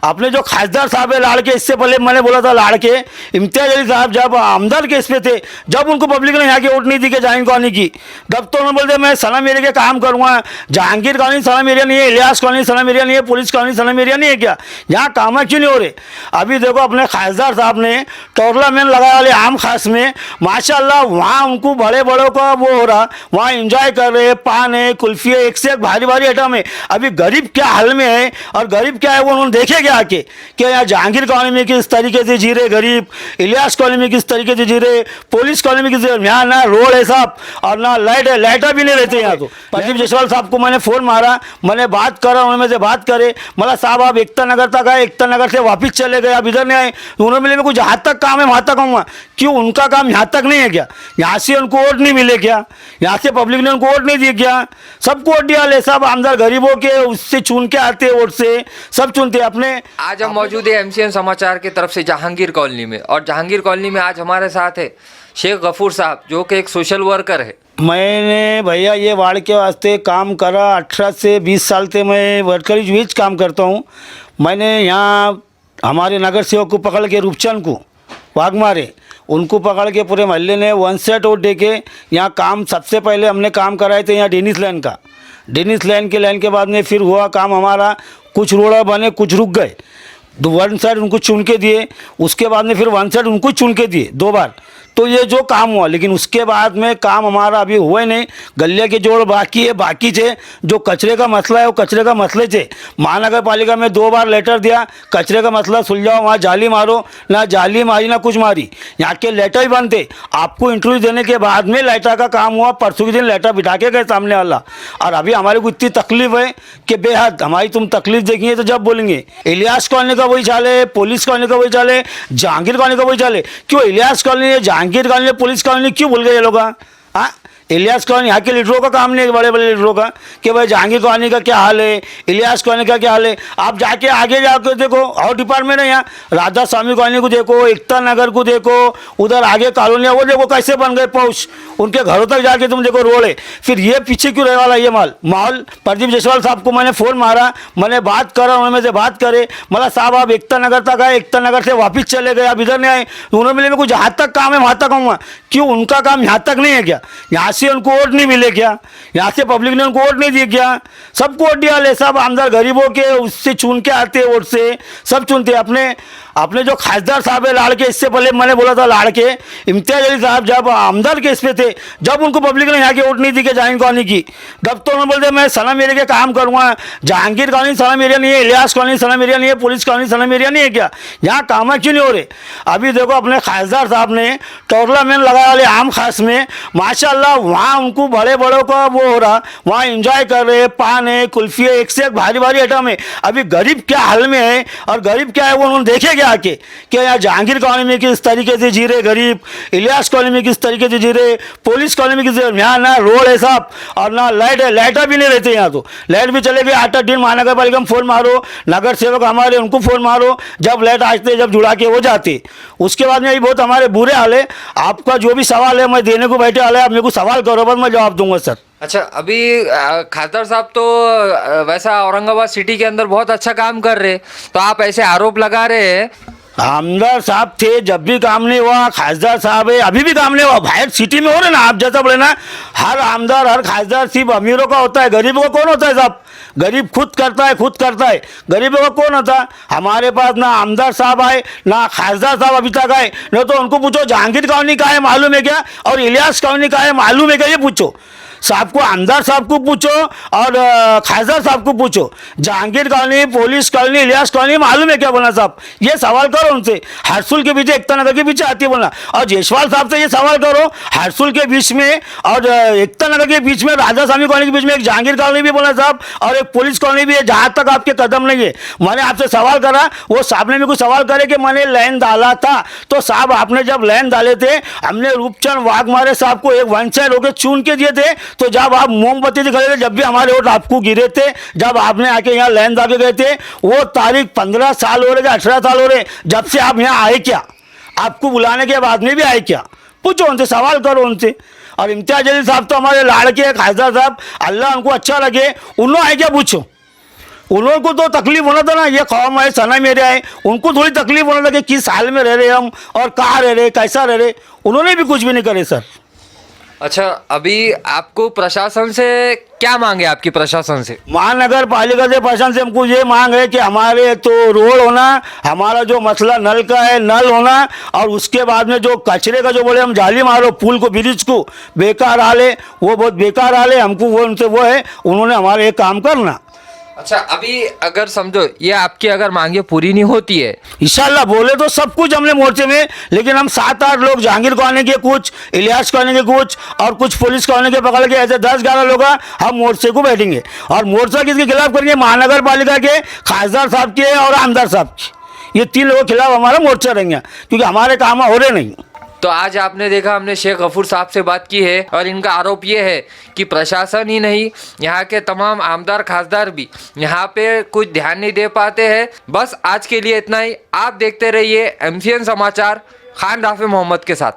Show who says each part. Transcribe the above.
Speaker 1: आपने जो खासदार साहब है लाड़के, इससे पहले मैंने बोला था लाड़के इम्तियाज अली साहब जब आमदार केस पे थे, जब उनको पब्लिक ने यहाँ की वोट नहीं दी कि जहांगीर कॉलोनी की, तब तो उन्होंने बोलते मैं सलाम एरिया के काम करूँगा। जहांगीर कॉलोनी सलाम एरिया नहीं है, इलियास कॉलोनी सलाम एरिया नहीं है, पुलिस कॉलोनी सलाम एरिया नहीं है क्या? यहाँ काम क्यों नहीं हो रहे? अभी देखो अपने खासदार साहब ने टोरनामेंट लगाया वाले आम खास में, माशाल्लाह वहाँ उनको बड़े बड़ों का वो हो रहा, वहाँ इंजॉय कर रहे, पान है, कुल्फी है, एक से एक भारी भारी आइटम है। अभी गरीब क्या हाल में है और गरीब क्या है वो उन्होंने देखे क्या आके? क्या यहाँ जहांगीर कॉलोनी में किस तरीके से जी रहे गरीब, इलियास कॉलोनी में किस तरीके से जी रहे, पुलिस कॉलोनी में किस, यहाँ ना रोड है साहब और ना लाइट है, लाइटर भी नहीं रहते यहाँ। तो प्रदीप जायसवाल साहब को मैंने फ़ोन मारा, मैंने बात करा, उन्होंने से बात करे, मतलब साहब आप एकता नगर तक आए, एकता नगर से वापस चले गए, आप इधर नहीं आए। उन्होंने मिले मेरे को जहाँ तक काम है वहाँ तक आऊँगा। क्यों उनका काम यहाँ तक नहीं है क्या? यहाँ से उनको वोट नहीं मिले क्या? यहाँ से पब्लिक ने उनको वोट नहीं दिए क्या? सबको वोट दिया ले, सब आमदार गरीबों के उससे चुन के आते, वोट से सब चुनते अपने।
Speaker 2: आज हम मौजूद है एमसीएन समाचार की तरफ से जहांगीर कॉलोनी में, और जहांगीर कॉलोनी में आज हमारे साथ है शेख गफूर साहब, जो कि एक सोशल वर्कर है।
Speaker 1: मैंने भैया ये वार्ड के वास्ते काम करा, 18 से 20 साल से मैं वर्करीज विच काम करता हूँ। मैंने यहाँ हमारे नगर सेवक को पकड़ के, रूपचंद को वाघ मारे, उनको पकड़ के पूरे मोहल्ले ने 1 सेट वोट दे के यहाँ काम, सबसे पहले हमने काम कराए थे यहाँ डेनिस लाइन का। डेनिस लाइन के बाद में फिर हुआ काम हमारा, कुछ रोड़ा बने, कुछ रुक गए। 1 साइड उनको चुन के दिए, उसके बाद में फिर 1 साइड उनको चुन के दिए 2 बार। तो ये जो काम हुआ, लेकिन उसके बाद में काम हमारा अभी हुआ ही नहीं। गलिया के जोड़ बाकी है, बाकी चे जो कचरे का मसला है वो कचरे का मसले चे महानगर पालिका में 2 बार लेटर दिया, कचरे का मसला सुलझाओ, वहाँ जाली मारो, ना जाली मारी ना कुछ मारी, यहाँ के लेटर ही बंद थे। आपको इंटरव्यू देने के बाद में लेटर का काम हुआ, परसों के दिन लेटर बिठा के गए सामने वाला। और अभी हमारे को इतनी तकलीफ है कि बेहद, हमारी तुम तकलीफ देखेंगे तो जब बोलेंगे। इलियास कॉलोनी का वही चाल है, पुलिस कॉलोनी का वही चाल है, जहांगीर कॉलोनी का वही चाल है। क्यों Ilyas colony, Jahangir colony, police colony क्यों भूल गए ये लोग? हाँ, इलियास कॉलोनी यहाँ के लीडरों का काम नहीं है, बड़े बड़े लीडरों का, कि भाई जहांगीर कॉलोनी का क्या हाल है, इलियास कॉलोनी का क्या हाल है। आप जाके आगे जाकर देखो, और डिपार्टमेंट है यहाँ, राधा स्वामी कॉलोनी को देखो, एकता नगर को देखो, उधर आगे कॉलोनियाँ वो देखो कैसे बन गए पहुँच, उनके घरों तक जाके तुम देखो रोड है। फिर ये पीछे क्यों रहे वाला ये माहौल? प्रदीप जायसवाल साहब को मैंने फ़ोन मारा, मैंने बात करा, उन्होंने से बात करे, मतलब साहब आप एकता नगर तक आए, एकता नगर से वापस चले गए, आप इधर नहीं आए। उन्होंने मिले मेरे को जहाँ तक काम है वहाँ तक आऊँगा। क्यों उनका काम यहाँ तक नहीं है क्या? यहाँ से उनको वोट नहीं मिले क्या? यहाँ से पब्लिक ने उनको वोट नहीं दिए क्या? सबको वोट दिया ले, सब आमदार गरीबों के उससे चुन के आते, वोट से सब चुनते अपने जो खासदार साहब है लाड़के, इससे पहले मैंने बोला था लाड़के इम्तियाज अली साहब जब आमदार केस पे थे, जब उनको पब्लिक ने यहाँ की वोट नहीं दी कि जहांगीर कॉलोनी की, तब तो उन्होंने बोलते मैं सलाम एरिया के काम करूँगा। जहांगीर कॉलोनी सलाम एरिया नहीं है, इलियास कॉलोनी सलाम एरिया नहीं है, पुलिस कॉलोनी सलाम एरिया नहीं है क्या? यहाँ काम क्यों नहीं हो रहे? अभी देखो अपने खासदार साहब ने टोरनामेंट लगाया वाले आम खास में, माशाल्लाह वहाँ उनको बड़े बड़ों का वो हो रहा, वहाँ इंजॉय कर रहे, पान है, कुल्फी है, एक से एक भारी भारी आइटम है। अभी गरीब क्या हाल में है और गरीब क्या है वो उन्होंने देखे क्या आके? क्या यहाँ जहांगीर कॉलोनी में किस तरीके से जी रहे गरीब, इलियास कॉलोनी में किस तरीके से जी रहे, पुलिस कॉलोनी में किस, यहाँ ना रोड है साहब और ना लाइट है, लाइटर भी नहीं रहते यहाँ। तो लाइट भी चले गए 8 दिन, महानगर पालिका में फ़ोन मारो, नगर सेवक हमारे उनको फ़ोन मारो, जब लाइट आते जब जुड़ा के हो जाते। उसके बाद में ये बहुत हमारे बुरे हाल है। आपका जो भी सवाल है मैं देने को बैठे हाल है, आप मेरे को सवाल करो बस मैं जवाब दूंगा सर।
Speaker 2: अच्छा, अभी खासदार साहब तो वैसा औरंगाबाद सिटी के अंदर बहुत अच्छा काम कर रहे, तो आप ऐसे आरोप लगा रहे हैं।
Speaker 1: आमदार साहब थे जब भी काम नहीं हुआ, खासदार साहब है अभी भी काम नहीं हुआ। बाहर सिटी में हो रहे ना, आप जैसा बोले ना, हर आमदार हर खासदार सिर्फ अमीरों का होता है, गरीबों का कौन होता है साहब? गरीब खुद करता है, गरीबों का कौन होता? हमारे पास ना आमदार साहब आए ना खासदार साहब अभी तक आए। नहीं तो उनको पूछो जहांगीर कॉलोनी का है मालूम है क्या, और इलियास कॉलोनी का है मालूम है क्या, ये पूछो साहब को, आमदार साहब को पूछो और खासदार साहब को पूछो, Jahangir colony, police colony, Ilyas colony मालूम है क्या बोलना साहब? ये सवाल करो उनसे। हरसुल के पीछे, एकता नगर के पीछे आती है बोलना। और जायसवाल साहब से ये सवाल करो, हरसुल के बीच में और एकता नगर के बीच में, राधा स्वामी कॉलोनी के बीच में एक जहांगीर कॉलोनी भी बोला साहब, और एक पुलिस कॉलोनी भी है, जहाँ तक आपके कदम नहीं है। मैंने आपसे सवाल करा, वो साहब ने मेरे को सवाल करे कि मैंने लाइन डाला था, तो साहब आपने जब लाइन डाले थे, हमने रूपचंद वाघमारे साहब को एक 1 साइड होकर चुन के दिए थे। तो जब आप मोमबत्ती से खड़े थे, जब भी हमारे वोट आपको गिरे थे, जब आपने आके यहाँ लाइन डाल के गए थे, वो तारीख 15 साल हो रहे, 18 साल हो रहे जब से आप यहाँ आए क्या? आपको बुलाने के बाद में भी आए क्या? पूछो उनसे, सवाल करो उनसे। और इम्तियाज अली साहब तो हमारे लाड़के खासदार साहब, अल्लाह उनको अच्छा लगे, उन्होंने आए क्या पूछो। उनको तो तकलीफ होना था ना, ये कौम है, सनम एरिया है, उनको थोड़ी तकलीफ होना था कि किस हाल में रह रहे हम और कहाँ रह रहे, कैसा रह रहे। उन्होंने भी कुछ भी नहीं करे सर।
Speaker 2: अच्छा, अभी आपको प्रशासन से क्या मांगे? आपकी प्रशासन से?
Speaker 1: महानगर पालिका से प्रशासन से हमको ये मांग है कि हमारे तो रोड होना, हमारा जो मसला नल का है नल होना, और उसके बाद में जो कचरे का जो बोले हम जाली मारो पुल को, ब्रिज को बेकार हाल है, वो बहुत बेकार हाल है। हमको वो उनसे वो है, उन्होंने हमारे एक काम करना।
Speaker 2: अच्छा, अभी अगर समझो ये आपकी अगर मांगे पूरी नहीं होती है,
Speaker 1: इंशाल्लाह बोले तो सब कुछ हमने मोर्चे में, लेकिन हम 7-8 लोग जहांगीर कॉलोनी के कुछ, इलियास कॉलोनी के कुछ और कुछ पुलिस कॉलोनी के पकड़ के ऐसे 10-11 लोग हम मोर्चे को बैठेंगे। और मोर्चा किसके खिलाफ करेंगे? महानगर पालिका के खासदार साहब के और आमदार साहब के, ये 3 लोगों के खिलाफ हमारा मोर्चा रहेंगे, क्योंकि हमारे काम हो रहे नहीं।
Speaker 2: तो आज आपने देखा, हमने शेख गफूर साहब से बात की है और इनका आरोप ये है कि प्रशासन ही नहीं, यहाँ के तमाम आमदार खासदार भी यहाँ पे कुछ ध्यान नहीं दे पाते हैं। बस आज के लिए इतना ही। आप देखते रहिए MCN समाचार, खान राफे मोहम्मद के साथ।